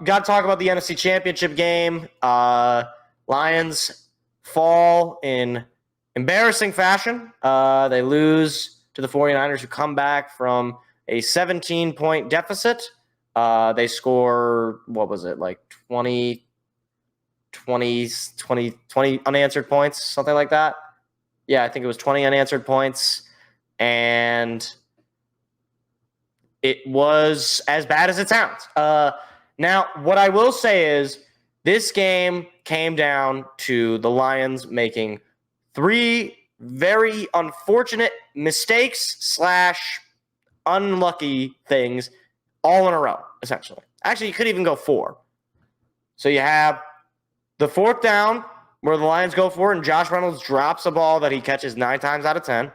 Got to talk about the NFC Championship game. Lions fall in embarrassing fashion. They lose to the 49ers, who come back from a 17-point deficit. They score, what was it, like 20 unanswered points, something like that. Yeah, I think it was 20 unanswered points. And it was as bad as it sounds. Now, what I will say is this game came down to the Lions making 3 very unfortunate mistakes / unlucky things all in a row, essentially. Actually, you could even go 4. So you have the 4th down where the Lions go for it, and Josh Reynolds drops a ball that he catches 9 times out of 10,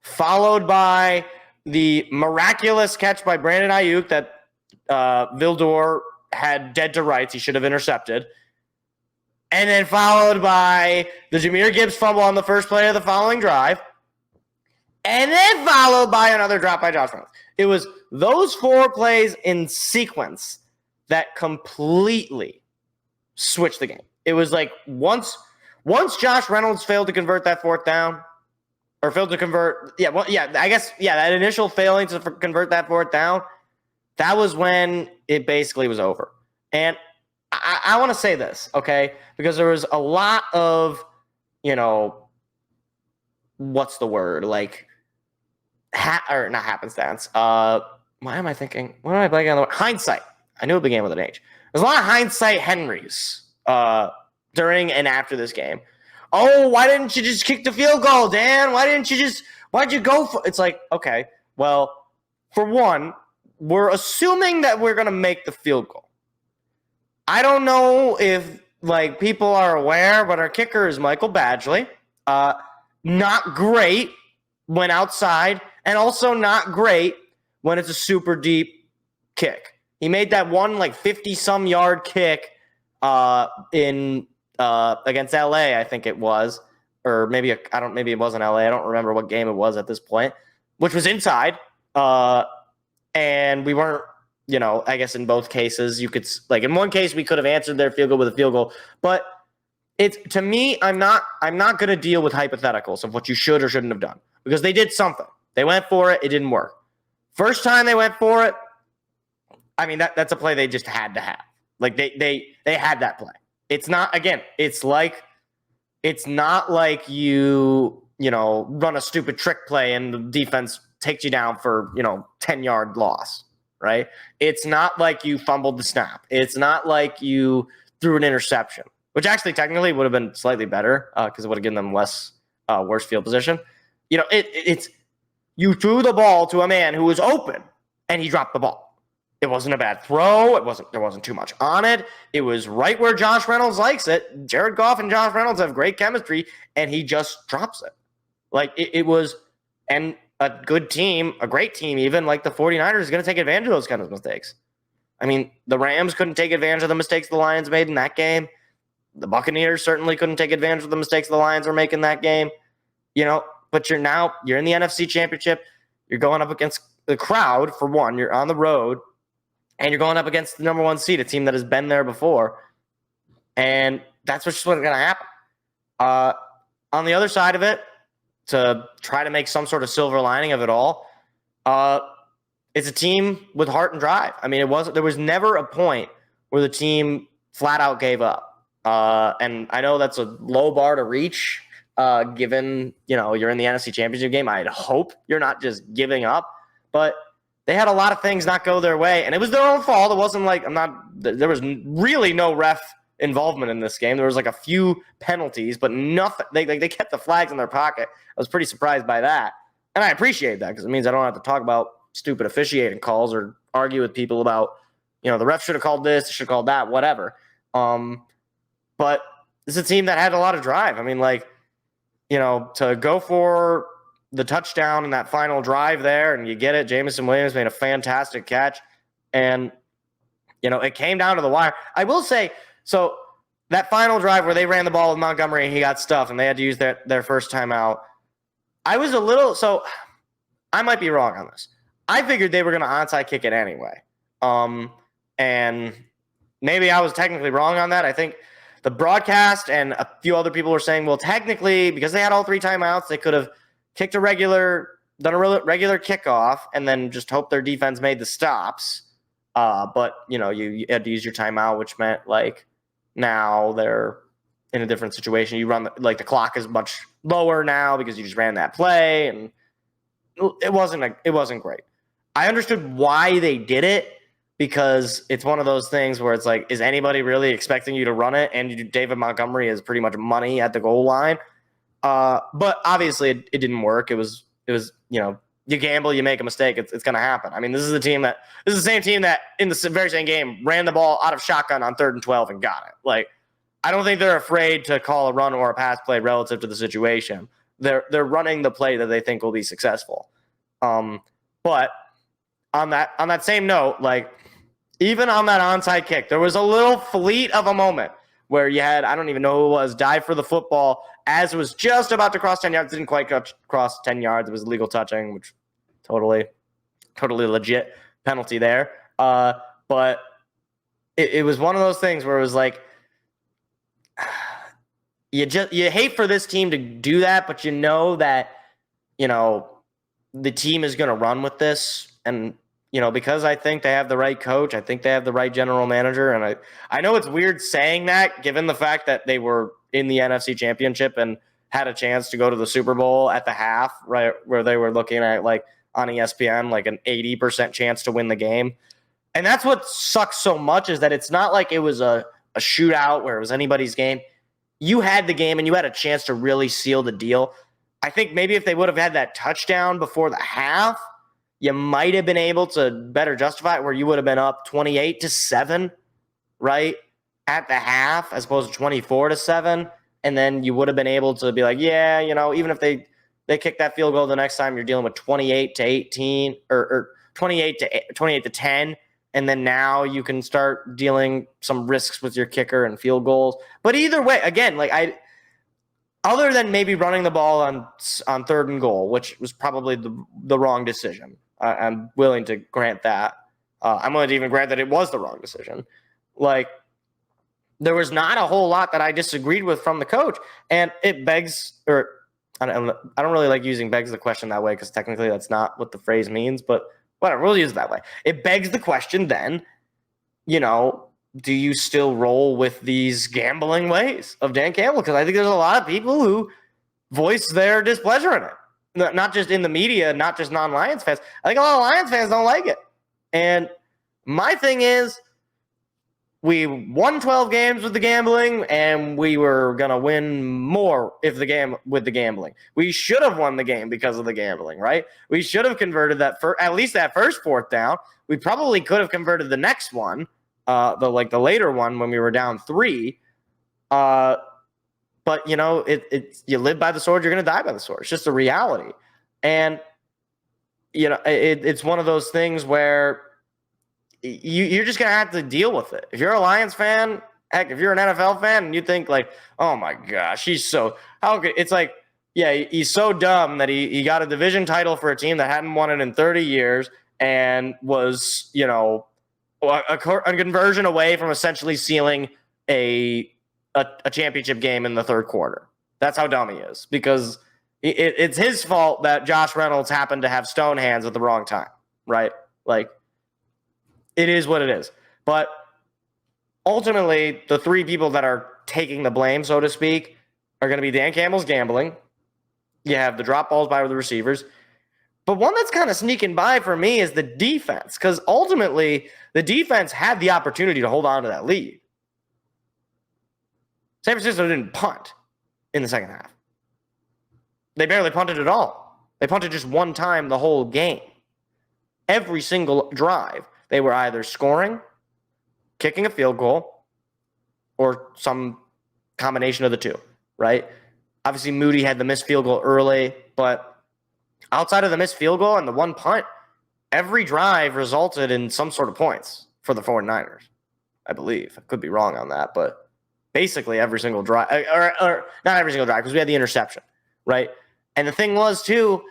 followed by the miraculous catch by Brandon Ayuk that Vildor had dead to rights. He should have intercepted. And then followed by the Jahmyr Gibbs fumble on the first play of the following drive. And then followed by another drop by Josh Reynolds. It was those 4 plays in sequence that completely switched the game. It was like once Josh Reynolds failed to convert that 4th down, or failed to convert, that initial failing to convert that 4th down, that was when it basically was over. And I want to say this, okay? Because there was a lot of, what's the word? Like, or not happenstance. Why am I thinking? What am I blanking on the word? Hindsight. I knew it began with an H. There's a lot of hindsight Henrys during and after this game. Oh, why didn't you just kick the field goal, Dan? Why'd you go for? It's like, okay, well, for one, we're assuming that we're going to make the field goal. I don't know if people are aware, but our kicker is Michael Badgley. Not great when outside, and also not great when it's a super deep kick. He made that one 50-some yard kick in against LA, I think it was, or maybe it wasn't LA. I don't remember what game it was at this point, which was inside. And we weren't, I guess in both cases you could, in one case we could have answered their field goal with a field goal, but it's, to me, I'm not going to deal with hypotheticals of what you should or shouldn't have done, because they did something. They went for it. It didn't work. First time they went for it, I mean, that's a play they just had to have. They had that play. It's not, again, it's not like you run a stupid trick play and the defense takes you down for, 10-yard loss, right? It's not like you fumbled the snap. It's not like you threw an interception, which actually technically would have been slightly better because it would have given them worse field position. It's you threw the ball to a man who was open and he dropped the ball. It wasn't a bad throw. There wasn't too much on it. It was right where Josh Reynolds likes it. Jared Goff and Josh Reynolds have great chemistry, and he just drops it. It was, and a good team, a great team even, like the 49ers, is going to take advantage of those kind of mistakes. I mean, the Rams couldn't take advantage of the mistakes the Lions made in that game. The Buccaneers certainly couldn't take advantage of the mistakes the Lions were making that game. But you're in the NFC Championship. You're going up against the crowd, for one. You're on the road. And you're going up against the number 1 seed, a team that has been there before. And that's what's going to happen. On the other side of it, to try to make some sort of silver lining of it all, it's a team with heart and drive. I mean, there was never a point where the team flat out gave up. And I know that's a low bar to reach, given, you're in the NFC Championship game. I'd hope you're not just giving up. But they had a lot of things not go their way, and it was their own fault. It wasn't there was really no ref involvement in this game. There was a few penalties, but nothing. They kept the flags in their pocket. I was pretty surprised by that. And I appreciate that, because it means I don't have to talk about stupid officiating calls or argue with people about, the ref should have called this, should have called that, whatever. But this is a team that had a lot of drive. I mean, to go for the touchdown in that final drive there, and you get it. Jameson Williams made a fantastic catch, and it came down to the wire. I will say, so that final drive where they ran the ball with Montgomery and he got stuffed and they had to use their first timeout, I was I might be wrong on this. I figured they were going to onside kick it anyway. And maybe I was technically wrong on that. I think the broadcast and a few other people were saying, well, technically, because they had all 3 timeouts, they could have done a regular kickoff and then just hope their defense made the stops. But, you had to use your timeout, which meant, now they're in a different situation. You run, the clock is much lower now because you just ran that play, and it wasn't great. I understood why they did it, because it's one of those things where it's like, is anybody really expecting you to run it? And David Montgomery is pretty much money at the goal line. But obviously it didn't work. It was, you gamble, you make a mistake, it's going to happen. I mean, this is the same team that in the very same game ran the ball out of shotgun on 3rd and 12 and got it. I don't think they're afraid to call a run or a pass play relative to the situation. They're running the play that they think will be successful. But on that same note, even on that onside kick, there was a little fleet of a moment where you had, I don't even know who it was, dive for the football as it was just about to cross 10 yards. Didn't quite cross 10 yards. It was illegal touching, which totally legit penalty there. But it was one of those things where it was like, you hate for this team to do that, but that, the team is going to run with this. And, because I think they have the right coach, I think they have the right general manager. And I know it's weird saying that, given the fact that they were in the NFC Championship and had a chance to go to the Super Bowl at the half, right, where they were looking at, on ESPN, an 80% chance to win the game. And that's what sucks so much, is that it's not like it was a shootout where it was anybody's game. You had the game and you had a chance to really seal the deal. I think maybe if they would have had that touchdown before the half, you might have been able to better justify it, where you would have been up 28-7, right, at the half, as opposed to 24-7. And then you would have been able to be like, yeah, even if they kick that field goal the next time, you're dealing with 28-18 or 28-10. And then now you can start dealing some risks with your kicker and field goals. But either way, again, other than maybe running the ball on 3rd and goal, which was probably the wrong decision. I'm willing to grant that. I'm willing to even grant that it was the wrong decision. There was not a whole lot that I disagreed with from the coach. And it begs, or I don't really like using begs the question that way, because technically that's not what the phrase means, but whatever, we'll use it that way. It begs the question then, do you still roll with these gambling ways of Dan Campbell? Because I think there's a lot of people who voice their displeasure in it. Not just in the media, not just non-Lions fans. I think a lot of Lions fans don't like it. And my thing is, we won 12 games with the gambling, and we were going to win more with the gambling. We should have won the game because of the gambling, right? We should have converted at least that first 4th down. We probably could have converted the next one, the later one when we were down 3. But, you live by the sword, you're going to die by the sword. It's just a reality. And, it's one of those things where you're just going to have to deal with it. If you're a Lions fan, heck, if you're an NFL fan and you think oh my gosh, he's so – it's he's so dumb that he got a division title for a team that hadn't won it in 30 years and was, a conversion away from essentially sealing a championship game in the 3rd quarter. That's how dumb he is, because it's his fault that Josh Reynolds happened to have stone hands at the wrong time, right? It is what it is. But ultimately, the 3 people that are taking the blame, so to speak, are going to be Dan Campbell's gambling. You have the drop balls by the receivers. But one that's kind of sneaking by for me is the defense, because ultimately, the defense had the opportunity to hold on to that lead. San Francisco didn't punt in the second half. They barely punted at all. They punted just one time the whole game. Every single drive, they were either scoring, kicking a field goal, or some combination of the two, right? Obviously, Moody had the missed field goal early, but outside of the missed field goal and the one punt, every drive resulted in some sort of points for the 49ers, I believe. I could be wrong on that, but basically every single drive, or not every single drive, because we had the interception, right? And the thing was, too,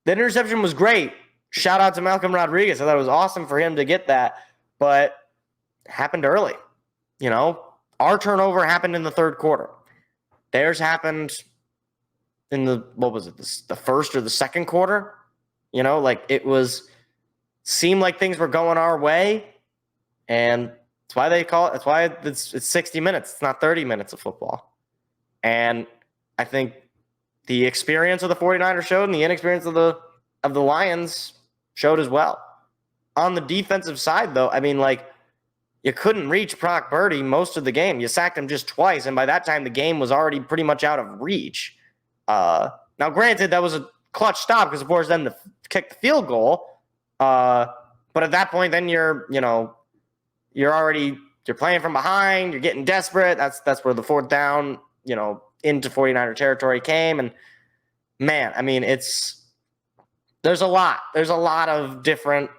the interception was great. Shout out to Malcolm Rodriguez. I thought it was awesome for him to get that, but it happened early. our turnover happened in the third quarter. Theirs happened in the first or the second quarter. Seemed like things were going our way, and that's why it's 60 minutes. It's not 30 minutes of football. And I think the experience of the 49ers showed, and the inexperience of the Lions showed as well. On the defensive side, though, you couldn't reach Brock Purdy most of the game. You sacked him just twice, and by that time, the game was already pretty much out of reach. Now, granted, that was a clutch stop because it forced them to kick the field goal. But at that point, then you're playing from behind. You're getting desperate. That's where the fourth down, into 49er territory came. And man, there's a lot of different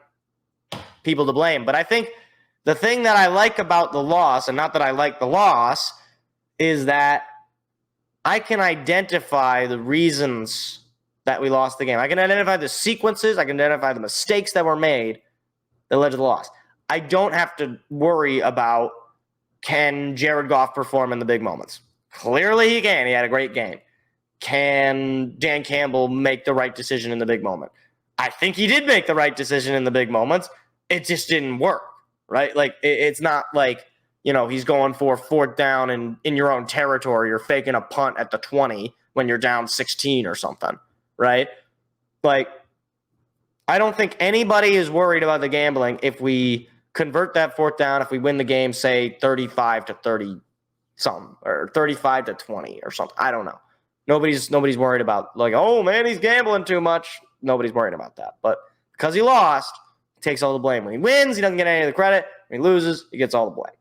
people to blame. But I think the thing that I like about the loss, and not that I like the loss, is that I can identify the reasons that we lost the game. I can identify the sequences. I can identify the mistakes that were made that led to the loss. I don't have to worry about, can Jared Goff perform in the big moments? Clearly he can. He had a great game. Can Dan Campbell make the right decision in the big moment? I think he did make the right decision in the big moments. It just didn't work, right? It's not like, he's going for fourth down in your own territory or faking a punt at the 20 when you're down 16 or something, right? I don't think anybody is worried about the gambling if we convert that fourth down, if we win the game, say 35-30 something, or 35-20 or something. I don't know. Nobody's worried about oh man, he's gambling too much. Nobody's worried about that. But because he lost, he takes all the blame. When he wins, he doesn't get any of the credit. When he loses, he gets all the blame.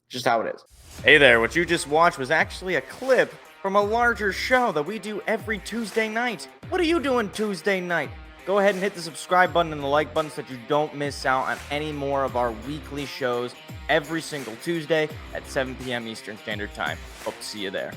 Just how it is. Hey there, what you just watched was actually a clip from a larger show that we do every Tuesday night. What are you doing Tuesday night? Go ahead and hit the subscribe button and the like button so that you don't miss out on any more of our weekly shows every single Tuesday at 7 p.m. Eastern Standard Time. Hope to see you there.